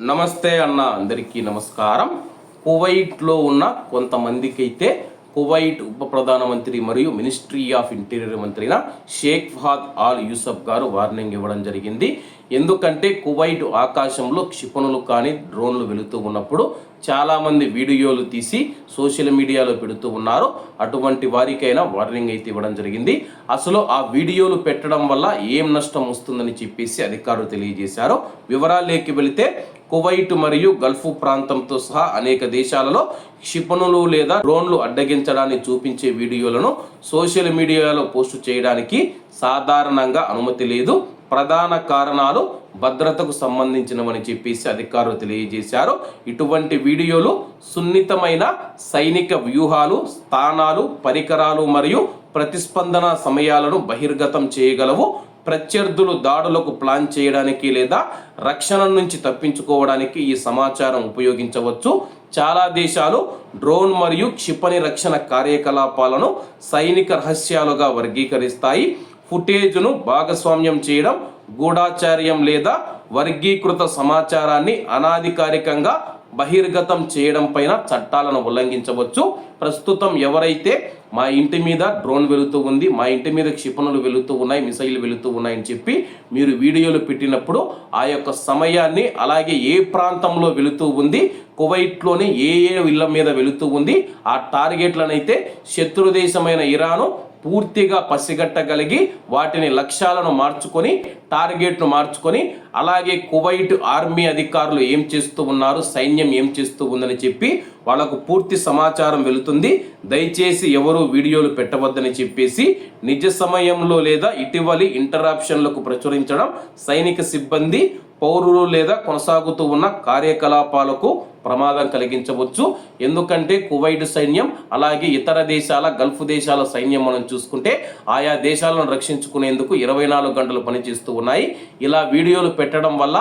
నమస్తే అన్న, అందరికీ నమస్కారం. కువైట్లో ఉన్న కొంతమందికి అయితే కువైట్ ఉప ప్రధానమంత్రి మరియు మినిస్ట్రీ ఆఫ్ ఇంటీరియర్ మంత్రి అయిన షేక్ ఫహద్ ఆల్ యూసఫ్ గారు వార్నింగ్ ఇవ్వడం జరిగింది. ఎందుకంటే కువైట్ ఆకాశంలో క్షిపణులు కానీ డ్రోన్లు వెళుతూ ఉన్నప్పుడు చాలామంది వీడియోలు తీసి సోషల్ మీడియాలో పెడుతూ ఉన్నారు. అటువంటి వారికైనా వార్నింగ్ అయితే ఇవ్వడం జరిగింది. అసలు ఆ వీడియోలు పెట్టడం వల్ల ఏం నష్టం వస్తుందని చెప్పేసి అధికారులు తెలియజేశారు. వివరాల్లోకి వెళితే కువైట్ మరియు గల్ఫ్ ప్రాంతంతో సహా అనేక దేశాలలో క్షిపణులు లేదా డ్రోన్లు అడ్డగించడాన్ని చూపించే వీడియోలను సోషల్ మీడియాలో పోస్టు చేయడానికి సాధారణంగా అనుమతి లేదు. ప్రధాన కారణాలు భద్రతకు సంబంధించినవని చెప్పేసి అధికారులు తెలియజేశారు. ఇటువంటి వీడియోలు సున్నితమైన సైనిక వ్యూహాలు, స్థానాలు, పరికరాలు మరియు ప్రతిస్పందన సమయాలను బహిర్గతం చేయగలవు. ప్రత్యర్థులు దాడులకు ప్లాన్ చేయడానికి లేదా రక్షణ నుంచి తప్పించుకోవడానికి ఈ సమాచారం ఉపయోగించవచ్చు. చాలా దేశాలు డ్రోన్ మరియు క్షిపణి రక్షణ కార్యకలాపాలను సైనిక రహస్యాలుగా వర్గీకరిస్తాయి. ఫుటేజ్ను భాగస్వామ్యం చేయడం, గూఢాచార్యం లేదా వర్గీకృత సమాచారాన్ని అనాధికారికంగా బహిర్గతం చేయడం పైన చట్టాలను ఉల్లంఘించవచ్చు. ప్రస్తుతం ఎవరైతే మా ఇంటి మీద డ్రోన్ వెళుతూ ఉంది, మా ఇంటి మీద క్షిపణులు వెళుతూ ఉన్నాయి, మిసైల్ వెళుతూ ఉన్నాయని చెప్పి మీరు వీడియోలు పెట్టినప్పుడు ఆ యొక్క సమయాన్ని, అలాగే ఏ ప్రాంతంలో వెళుతూ ఉంది, కువైట్లోని ఏ ఇళ్ల మీద వెళుతూ ఉంది, ఆ టార్గెట్లనైతే శత్రు దేశమైన ఇరాను పూర్తిగా పసిగట్టగలిగి వాటిని లక్ష్యాలను మార్చుకొని, టార్గెట్ను మార్చుకొని, అలాగే కువైట్ ఆర్మీ అధికారులు ఏం చేస్తూ ఉన్నారు, సైన్యం ఏం చేస్తూ ఉందని చెప్పి వాళ్ళకు పూర్తి సమాచారం వెళుతుంది. దయచేసి ఎవరు వీడియోలు పెట్టవద్దని చెప్పేసి నిజ సమయంలో లేదా ఇటీవలి ఇంటరాప్షన్లకు ప్రచురించడం సైనిక సిబ్బంది, పౌరులు లేదా కొనసాగుతూ ఉన్న కార్యకలాపాలకు ప్రమాదం కలిగించవచ్చు. ఎందుకంటే కువైట్ సైన్యం అలాగే ఇతర దేశాల గల్ఫ్ దేశాల సైన్యం మనం చూసుకుంటే ఆయా దేశాలను రక్షించుకునేందుకు 24 గంటలు పనిచేస్తూ ఉన్నాయి. ఇలా వీడియోలు పెట్టడం వల్ల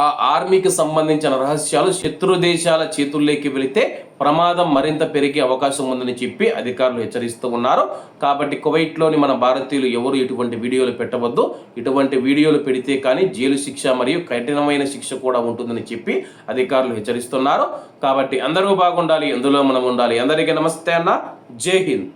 ఆ ఆర్మీకి సంబంధించిన రహస్యాలు శత్రు దేశాల చేతుల్లోకి వెళితే ప్రమాదం మరింత పెరిగే అవకాశం ఉందని చెప్పి అధికారులు హెచ్చరిస్తూ ఉన్నారు. కాబట్టి కువైట్లోని మన భారతీయులు ఎవరు ఇటువంటి వీడియోలు పెట్టవద్దు. ఇటువంటి వీడియోలు పెడితే కానీ జైలు శిక్ష మరియు కఠినమైన శిక్ష కూడా ఉంటుందని చెప్పి అధికారులు హెచ్చరిస్తున్నారు. కాబట్టి అందరూ బాగుండాలి, ఎందులో మనం ఉండాలి. అందరికీ నమస్తే అన్న, జై హింద్.